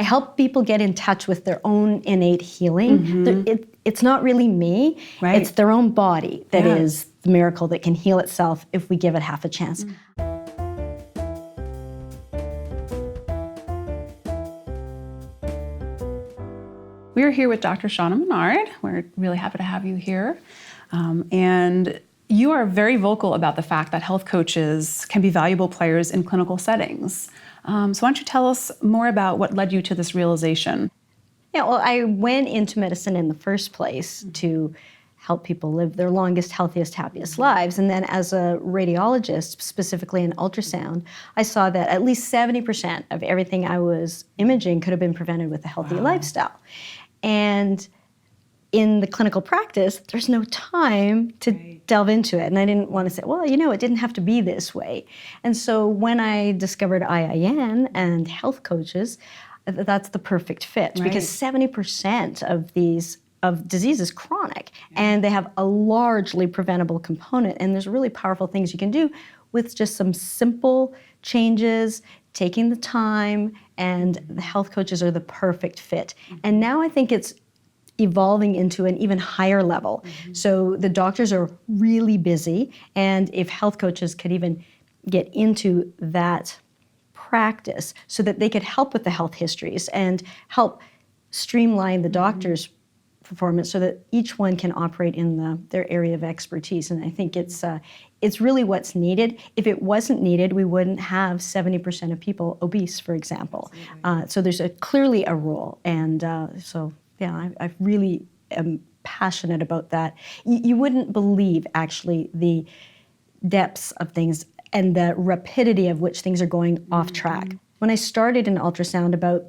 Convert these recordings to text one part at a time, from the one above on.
I help people get in touch with their own innate healing. It's not really me, it's their own body that is the miracle that can heal itself if we give it half a chance. We're here with Dr. Shaunna Menard. We're really happy to have you here. And you are very vocal about the fact that health coaches can be valuable players in clinical settings. So why don't you tell us more about what led you to this realization? Yeah, well, I went into medicine in the first place to help people live their longest, healthiest, happiest lives. And then as a radiologist, specifically in ultrasound, I saw that at least 70% of everything I was imaging could have been prevented with a healthy lifestyle. And in the clinical practice, there's no time to delve into it. And I didn't want to say, well, it didn't have to be this way. And so when I discovered IIN and health coaches, that's the perfect fit because 70% of disease is chronic and they have a largely preventable component. And there's really powerful things you can do with just some simple changes, taking the time, and the health coaches are the perfect fit. And now I think it's evolving into an even higher level. So the doctors are really busy, and if health coaches could even get into that practice so that they could help with the health histories and help streamline the doctor's performance so that each one can operate in their area of expertise. And I think it's really what's needed. If it wasn't needed, we wouldn't have 70% of people obese, for example. So there's clearly a role. And I really am passionate about that. You wouldn't believe, actually, the depths of things and the rapidity of which things are going off track. When I started in ultrasound, about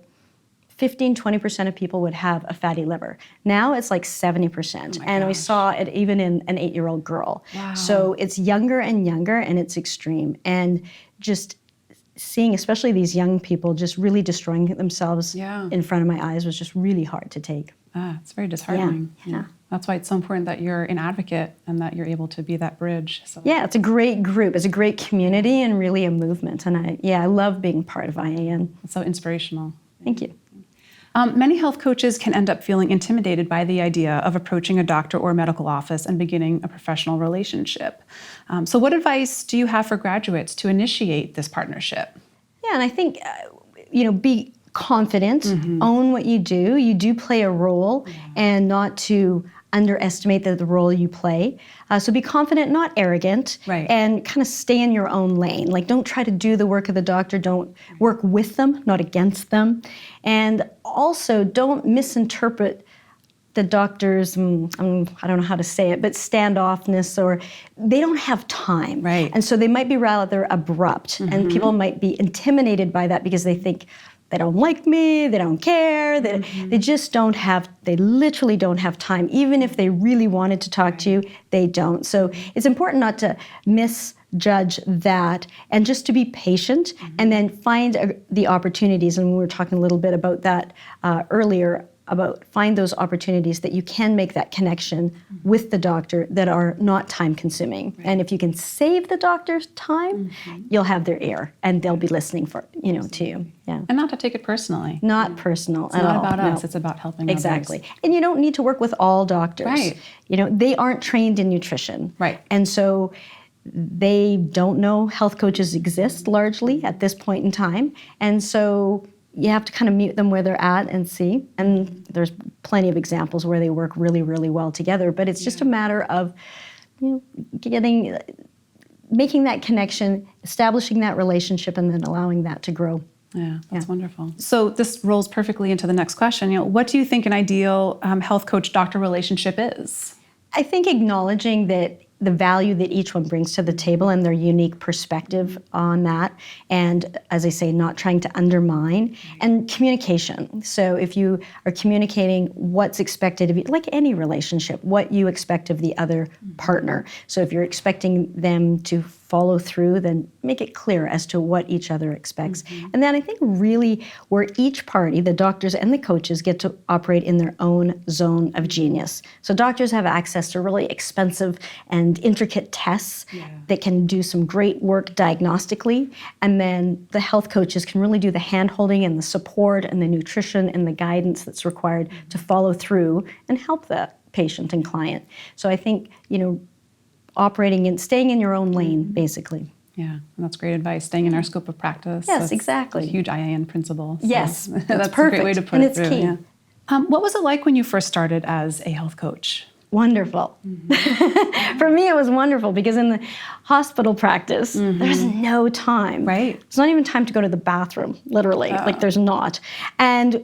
15-20% of people would have a fatty liver. Now it's like 70%. And we saw it even in an 8-year-old girl. Wow. So it's younger and younger, and it's extreme. And just seeing, especially these young people, just really destroying themselves in front of my eyes was just really hard to take. It's very disheartening. Yeah. That's why it's so important that you're an advocate and that you're able to be that bridge. So. Yeah, it's a great group. It's a great community and really a movement. And I love being part of IAN. It's so inspirational. Thank you. Many health coaches can end up feeling intimidated by the idea of approaching a doctor or medical office and beginning a professional relationship. So what advice do you have for graduates to initiate this partnership? Yeah, and I think, be confident, own what you do. You do play a role, and not to underestimate the role you play. So be confident, not arrogant, and kind of stay in your own lane. Like, don't try to do the work of the doctor. Don't work with them, not against them. And also, don't misinterpret the doctor's, I don't know how to say it, but standoffness, or they don't have time. And so they might be rather abrupt, and people might be intimidated by that because they think, they don't like me, they don't care, they just don't have, they literally don't have time. Even if they really wanted to talk to you, they don't. So it's important not to misjudge that and just to be patient and then find the opportunities. And we were talking a little bit about that earlier, about find those opportunities that you can make that connection with the doctor that are not time consuming. And if you can save the doctor's time, you'll have their ear and they'll be listening to you. Yeah. And not to take it personally. Not personal at all. It's not about us, it's about helping others. Exactly. And you don't need to work with all doctors. They aren't trained in nutrition. And so they don't know health coaches exist largely at this point in time. And so you have to kind of meet them where they're at and see. And there's plenty of examples where they work really, really well together. But it's just a matter of, making that connection, establishing that relationship, and then allowing that to grow. Yeah, that's wonderful. So this rolls perfectly into the next question. What do you think an ideal health coach-doctor relationship is? I think acknowledging that the value that each one brings to the table and their unique perspective on that. And as I say, not trying to undermine. And communication. So if you are communicating what's expected of you, like any relationship, what you expect of the other partner. So if you're expecting them to follow through, then make it clear as to what each other expects. And then I think really where each party, the doctors and the coaches, get to operate in their own zone of genius. So doctors have access to really expensive and intricate tests that can do some great work diagnostically. And then the health coaches can really do the hand-holding and the support and the nutrition and the guidance that's required to follow through and help the patient and client. So I think, staying in your own lane, basically. Yeah, and that's great advice. Staying in our scope of practice. Yes, That's exactly. a huge IIN principle. So Yes, that's perfect. a great way to put And it it's through. key. Yeah. What was it like when you first started as a health coach? Wonderful. For me, it was wonderful because in the hospital practice, there's no time. Right. There's not even time to go to the bathroom, literally. Like, there's not. And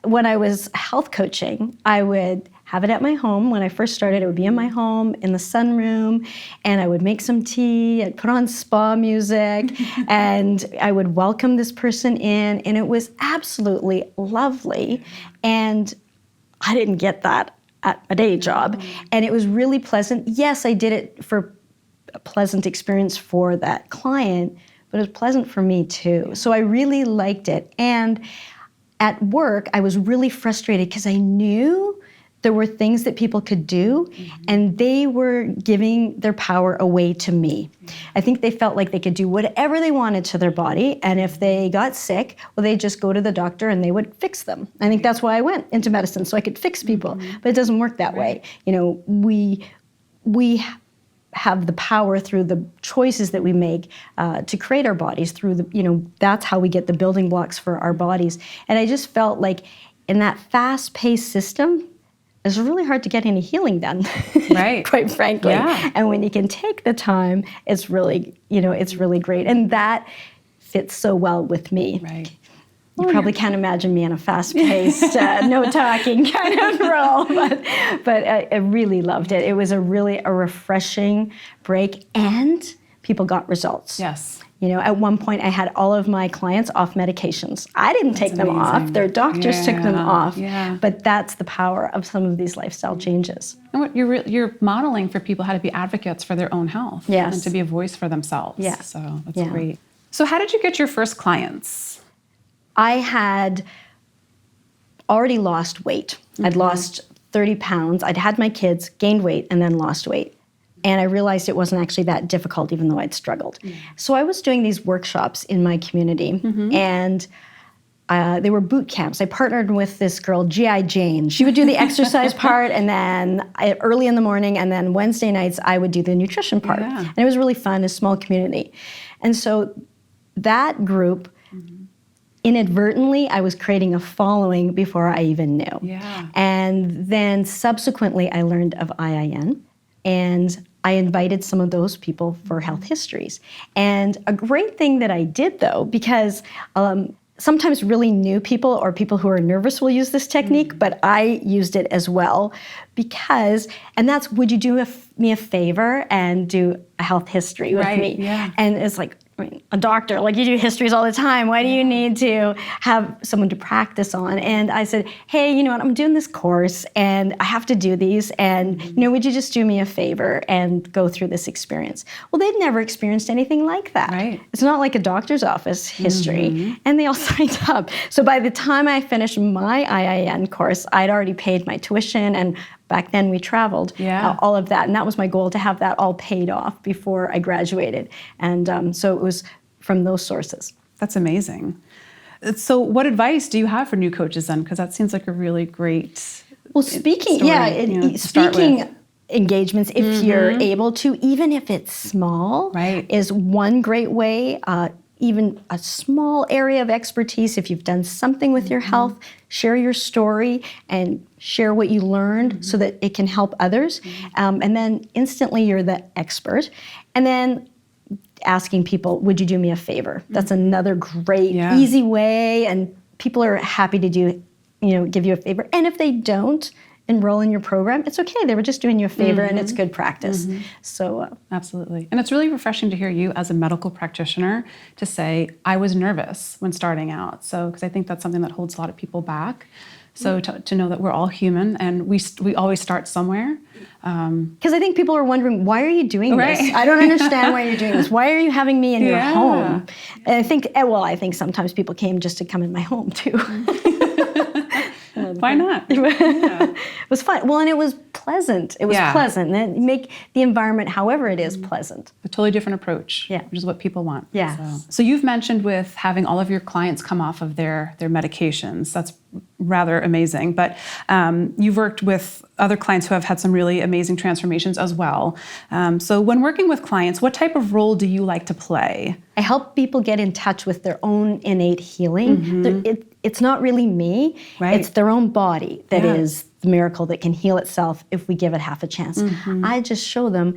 when I was health coaching, I would have it at my home. When I first started, it would be in my home, in the sunroom, and I would make some tea, I'd put on spa music, and I would welcome this person in, and it was absolutely lovely. And I didn't get that at a day job, and it was really pleasant. Yes, I did it for a pleasant experience for that client, but it was pleasant for me too. So I really liked it. And at work, I was really frustrated because I knew there were things that people could do, and they were giving their power away to me. I think they felt like they could do whatever they wanted to their body, and if they got sick, well, they'd just go to the doctor and they would fix them. I think that's why I went into medicine, so I could fix people, but it doesn't work that way. We have the power through the choices that we make to create our bodies through that's how we get the building blocks for our bodies. And I just felt like in that fast-paced system, it's really hard to get any healing done, Right. quite frankly. Yeah. And when you can take the time, it's really, it's really great. And that fits so well with me. Right. You probably can't imagine me in a fast-paced, no talking kind of role, but I really loved it. It was a refreshing break, and people got results. Yes. At one point I had all of my clients off medications. I didn't take them off. Their doctors took them off. Yeah. But that's the power of some of these lifestyle changes. And what you're modeling for people how to be advocates for their own health. Yes. And to be a voice for themselves. Yeah. So that's Yeah. great. So how did you get your first clients? I had already lost weight. I'd lost 30 pounds. I'd had my kids, gained weight, and then lost weight. And I realized it wasn't actually that difficult, even though I'd struggled. So I was doing these workshops in my community, and they were boot camps. I partnered with this girl, G.I. Jane. She would do the exercise part, and then early in the morning, and then Wednesday nights, I would do the nutrition part. Yeah. And it was really fun, a small community. And so that group, inadvertently, I was creating a following before I even knew. Yeah. And then subsequently, I learned of IIN, and I invited some of those people for health histories. And a great thing that I did, though, because sometimes really new people or people who are nervous will use this technique, but I used it as well because, and that's, would you do me a favor and do a health history with me? Yeah. And it's like, a doctor, like you do histories all the time. Why do you need to have someone to practice on? And I said, hey, you know what? I'm doing this course and I have to do these. And, would you just do me a favor and go through this experience? Well, they'd never experienced anything like that. Right. It's not like a doctor's office history. And they all signed up. So by the time I finished my IIN course, I'd already paid my tuition, and back then we traveled, all of that. And that was my goal, to have that all paid off before I graduated. And so it was from those sources. That's amazing. So what advice do you have for new coaches then? Because that seems like a really great speaking, story, speaking engagements, if you're able to, even if it's small, is one great way. Even a small area of expertise, if you've done something with your health, share your story and share what you learned so that it can help others. And then instantly you're the expert. And then asking people, would you do me a favor? That's another great, easy way. And people are happy to give you a favor. And if they don't, enroll in your program, it's okay. They were just doing you a favor, and it's good practice. So Absolutely. And it's really refreshing to hear you as a medical practitioner to say, I was nervous when starting out. So, because I think that's something that holds a lot of people back. So to know that we're all human and we always start somewhere. because I think people are wondering, why are you doing Right. this? I don't understand why you're doing this. Why are you having me in your home? And I think sometimes people came just to come in my home too. Why not? It was fun. Well, and it was pleasant. It was Yeah. pleasant. And make the environment, however it is, pleasant. A totally different approach, Yeah. which is what people want. Yeah. So you've mentioned with having all of your clients come off of their medications. That's rather amazing. But you've worked with other clients who have had some really amazing transformations as well. So when working with clients, what type of role do you like to play? I help people get in touch with their own innate healing. It's not really me. Right. It's their own body that Yeah. is the miracle that can heal itself if we give it half a chance. I just show them,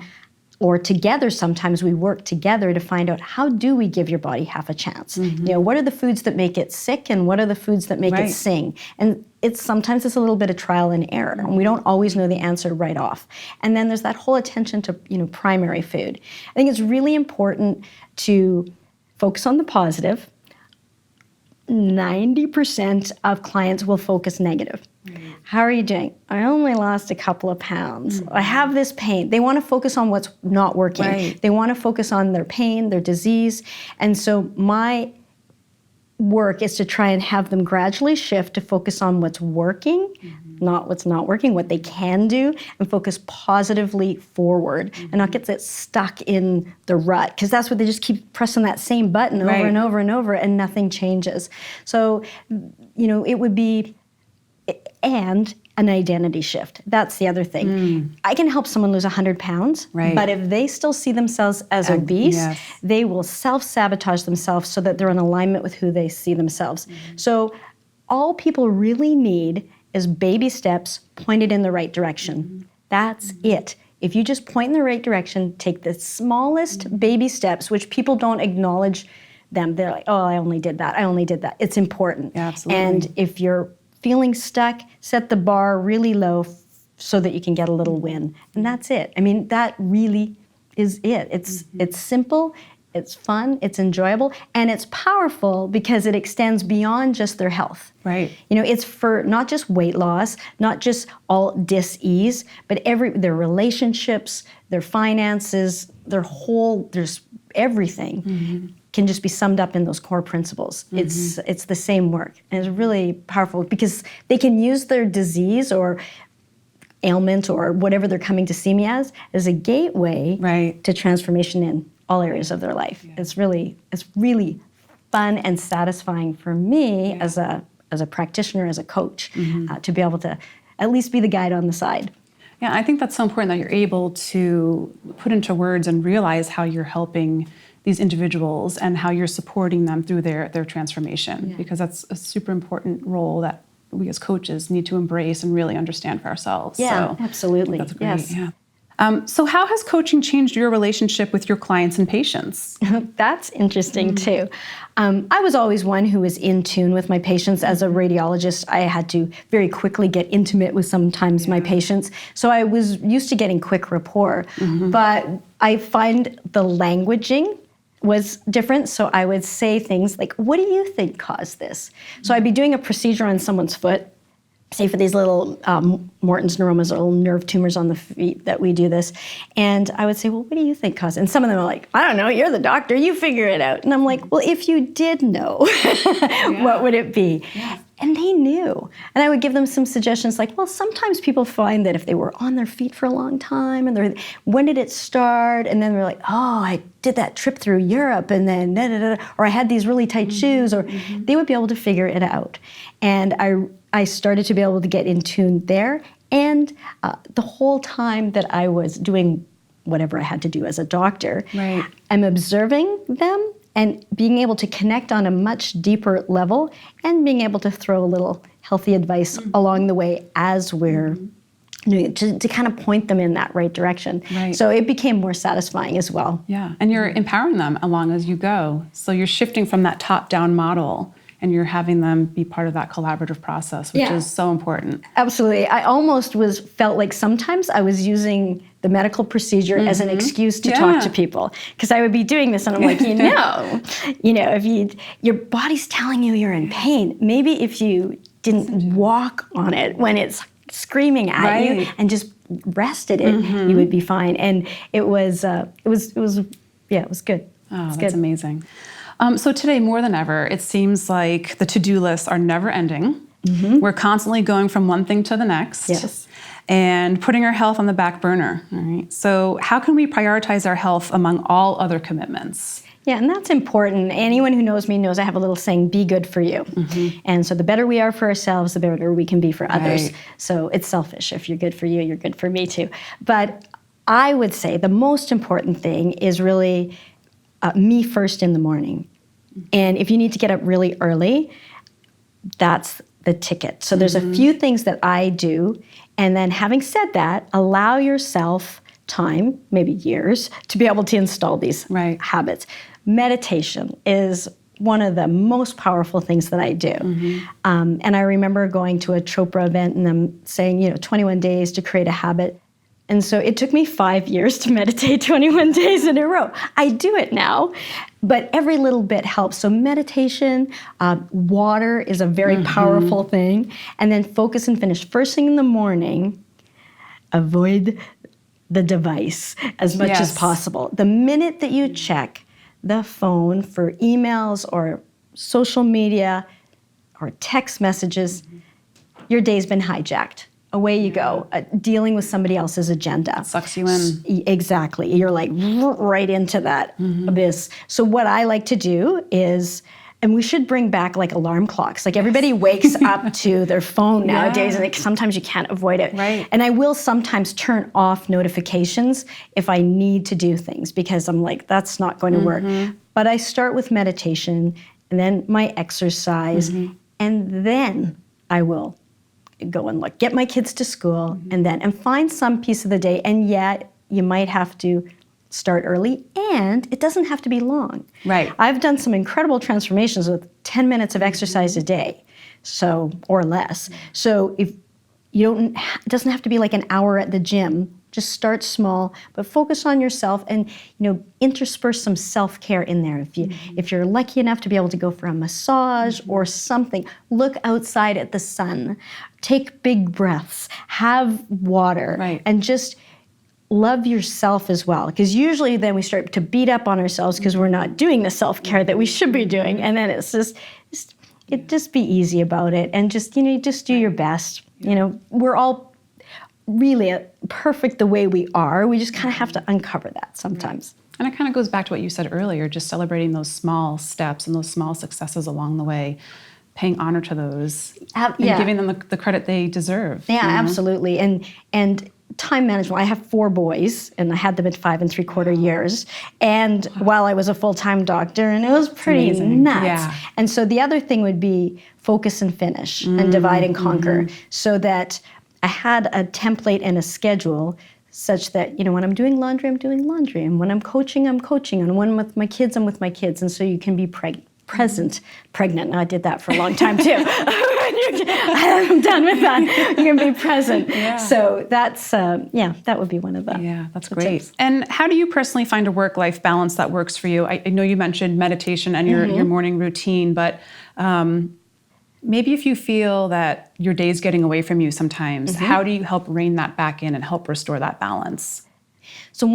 or together sometimes we work together to find out, how do we give your body half a chance? You know, what are the foods that make it sick and what are the foods that make it Right. sing? And sometimes it's a little bit of trial and error, and we don't always know the answer right off. And then there's that whole attention to, primary food. I think it's really important to focus on the positive. 90% of clients will focus negative. How are you doing? I only lost a couple of pounds. I have this pain. They want to focus on what's not working. Right. They want to focus on their pain, their disease. And so my work is to try and have them gradually shift to focus on what's working, not what's not working, what they can do, and focus positively forward and not get stuck in the rut, because that's what they just keep pressing that same button over Right. and over and over and nothing changes. So, it would be and an identity shift. That's the other thing. I can help someone lose 100 pounds, Right. but if they still see themselves as obese, yes. they will self-sabotage themselves so that they're in alignment with who they see themselves. So all people really need is baby steps pointed in the right direction. That's it. If you just point in the right direction, take the smallest baby steps, which people don't acknowledge them. They're like, oh, I only did that. I only did that. It's important. Yeah, absolutely. And if you're feeling stuck, set the bar really low so that you can get a little win. And that's it. I mean, that really is it. It's simple, it's fun, it's enjoyable, and it's powerful because it extends beyond just their health. Right. It's for not just weight loss, not just all dis-ease, but their relationships, their finances, there's everything. Can just be summed up in those core principles. It's the same work, and it's really powerful because they can use their disease or ailment or whatever they're coming to see me as a gateway Right. to transformation in all areas of their life. It's really fun and satisfying for me as a practitioner, as a coach, to be able to at least be the guide on the side. Yeah, I think that's so important that you're able to put into words and realize how you're helping these individuals and how you're supporting them through their transformation, because that's a super important role that we as coaches need to embrace and really understand for ourselves. Yeah, So absolutely. that's great. Yes. Yeah. So how has coaching changed your relationship with your clients and patients? That's interesting too. I was always one who was in tune with my patients. As a radiologist, I had to very quickly get intimate with sometimes my patients. So I was used to getting quick rapport. But I find the languaging was different. So I would say things like, what do you think caused this? So I'd be doing a procedure on someone's foot, say for these little Morton's neuromas, or little nerve tumors on the feet that we do this. And I would say, well, what do you think caused it? And some of them are like, I don't know, you're the doctor, you figure it out. And I'm like, well, if you did know, what would it be? Yeah. And they knew. And I would give them some suggestions like, well, sometimes people find that if they were on their feet for a long time, and when did it start? And then they're like, oh, I did that trip through Europe, and then or I had these really tight shoes, or they would be able to figure it out. And I started to be able to get in tune there. And the whole time that I was doing whatever I had to do as a doctor, Right. I'm observing them and being able to connect on a much deeper level, and being able to throw a little healthy advice along the way as we're doing it, to kind of point them in that right direction. Right. So it became more satisfying as well. Yeah, and you're empowering them along as you go. So you're shifting from that top-down model and you're having them be part of that collaborative process, which is so important. Absolutely. I almost felt like sometimes I was using the medical procedure as an excuse to talk to people, because I would be doing this and I'm like, if your body's telling you you're in pain, maybe if you didn't walk on it when it's screaming at you and just rested it, you would be fine. And it was good. Oh, that's amazing. So today, more than ever, it seems like the to-do lists are never ending. We're constantly going from one thing to the next and putting our health on the back burner. All right. So how can we prioritize our health among all other commitments? Yeah, and that's important. Anyone who knows me knows I have a little saying, be good for you. And so the better we are for ourselves, the better we can be for others. So it's selfish. If you're good for you, you're good for me too. But I would say the most important thing is really me first in the morning. And if you need to get up really early, that's the ticket. So there's a few things that I do. And then having said that, allow yourself time, maybe years, to be able to install these habits. Meditation is one of the most powerful things that I do. And I remember going to a Chopra event and them saying, 21 days to create a habit. And so it took me 5 years to meditate 21 days in a row. I do it now, but every little bit helps. So meditation, water is a very powerful thing. And then focus and finish. First thing in the morning, avoid the device as much as possible. The minute that you check the phone for emails or social media or text messages, your day's been hijacked. Away you go, dealing with somebody else's agenda. Sucks you in. Exactly. You're like right into that abyss. So what I like to do is, and we should bring back like alarm clocks. Like everybody wakes up to their phone nowadays, and sometimes you can't avoid it. And I will sometimes turn off notifications if I need to do things, because I'm like, that's not going to work. But I start with meditation, and then my exercise, and then I will go and get my kids to school, and find some piece of the day. And yet you might have to start early, and it doesn't have to be long. I've done some incredible transformations with 10 minutes of exercise a day, or less. So if you don't, it doesn't have to be like an hour at the gym. Just start small, but focus on yourself, and intersperse some self-care in there. If you're lucky enough to be able to go for a massage or something, look outside at the sun, take big breaths, have water, and just love yourself as well. Because usually then we start to beat up on ourselves because we're not doing the self-care that we should be doing, and then it's just be easy about it, and just do your best. We're all really perfect the way we are. We just kind of have to uncover that sometimes. And it kind of goes back to what you said earlier, just celebrating those small steps and those small successes along the way, paying honor to those, and giving them the credit they deserve. Yeah, absolutely. And time management. I have 4 boys, and I had them at 5 3/4 years, and while I was a full-time doctor, and it was pretty nuts. And so the other thing would be focus and finish, and divide and conquer, so that I had a template and a schedule such that, when I'm doing laundry, I'm doing laundry. And when I'm coaching, I'm coaching. And when I'm with my kids, I'm with my kids. And so you can be pregnant. Now, I did that for a long time, too. I'm done with that. You can be present. So that's, that would be one of the that's great. tips. And how do you personally find a work-life balance that works for you? I know you mentioned meditation and your morning routine, but maybe if you feel that your day's getting away from you sometimes, how do you help rein that back in and help restore that balance? So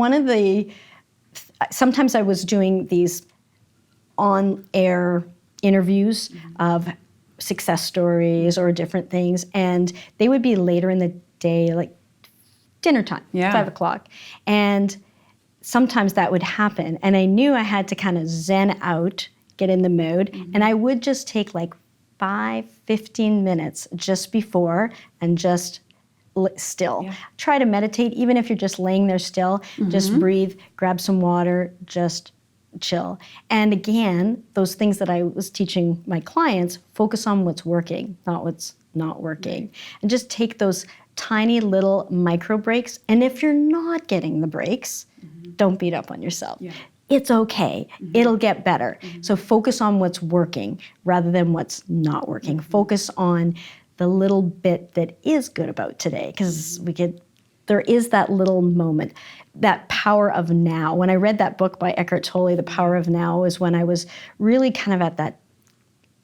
sometimes I was doing these on-air interviews of success stories or different things, and they would be later in the day, like dinner time, 5 o'clock. And sometimes that would happen, and I knew I had to kind of zen out, get in the mood, and I would just take 15 minutes just before and just still. Try to meditate, even if you're just laying there still. Just breathe, grab some water, just chill. And again, those things that I was teaching my clients, focus on what's working, not what's not working. And just take those tiny little micro breaks. And if you're not getting the breaks, don't beat up on yourself. it's okay. It'll get better. So focus on what's working rather than what's not working. Focus on the little bit that is good about today, because there is that little moment, that power of now. When I read that book by Eckhart Tolle, The Power of Now, is when I was really kind of at that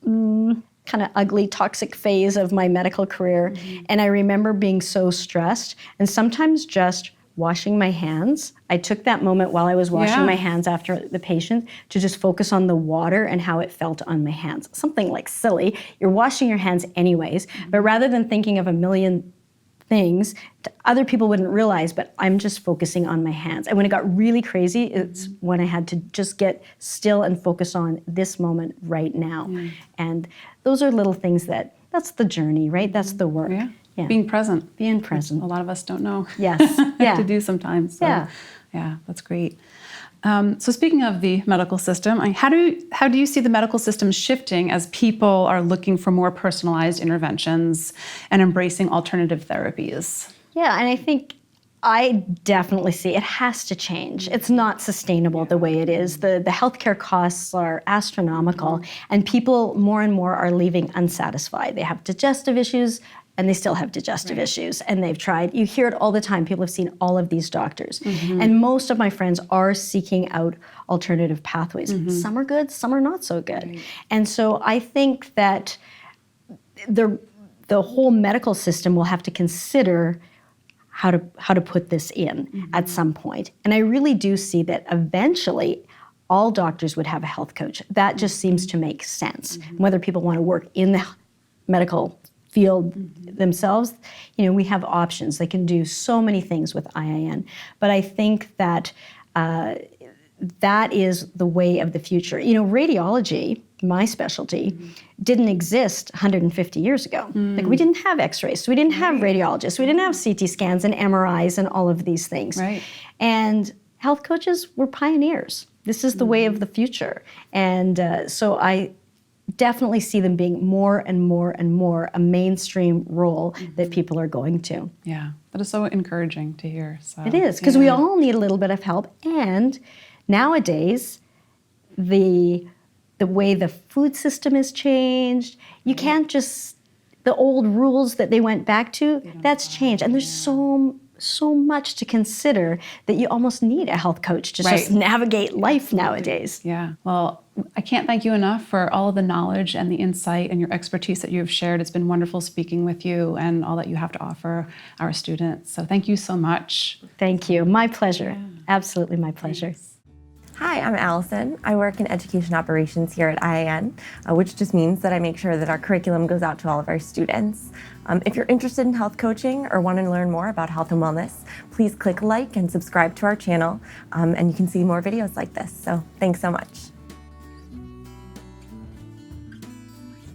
kind of ugly, toxic phase of my medical career. And I remember being so stressed and sometimes just washing my hands. I took that moment while I was washing my hands after the patient to just focus on the water and how it felt on my hands. Something like silly. You're washing your hands anyways, but rather than thinking of a million things other people wouldn't realize, but I'm just focusing on my hands. And when it got really crazy, it's when I had to just get still and focus on this moment right now. And those are little things that's the journey, right? That's the work. Yeah. Being present. Being present. A lot of us don't know to do sometimes. So, yeah, that's great. So speaking of the medical system, how do you see the medical system shifting as people are looking for more personalized interventions and embracing alternative therapies? Yeah, and I think I definitely see it has to change. It's not sustainable the way it is. The healthcare costs are astronomical, and people more and more are leaving unsatisfied. They have digestive issues, and they still have digestive issues, and they've tried. You hear it all the time. People have seen all of these doctors. And most of my friends are seeking out alternative pathways. Some are good, some are not so good. And so I think that the whole medical system will have to consider how to put this in at some point. And I really do see that eventually all doctors would have a health coach. That just seems to make sense. Whether people want to work in the medical field themselves, we have options. They can do so many things with IIN. But I think that that is the way of the future. Radiology, my specialty, didn't exist 150 years ago. Like, we didn't have x-rays, we didn't have radiologists, we didn't have CT scans and MRIs and all of these things. And health coaches were pioneers. This is the way of the future. And so I definitely see them being more and more and more a mainstream role that people are going to. Yeah, that is so encouraging to hear. So, it is, because we all need a little bit of help. And nowadays, the way the food system has changed, you can't just, the old rules that they went back to, that's changed. And there's so much to consider that you almost need a health coach to just navigate life nowadays. Yeah, well, I can't thank you enough for all of the knowledge and the insight and your expertise that you have shared. It's been wonderful speaking with you and all that you have to offer our students. So thank you so much. Thank you. My pleasure. Absolutely my pleasure. Thanks. Hi, I'm Allison. I work in education operations here at IIN, which just means that I make sure that our curriculum goes out to all of our students. If you're interested in health coaching or want to learn more about health and wellness, please click like and subscribe to our channel, and you can see more videos like this. So thanks so much.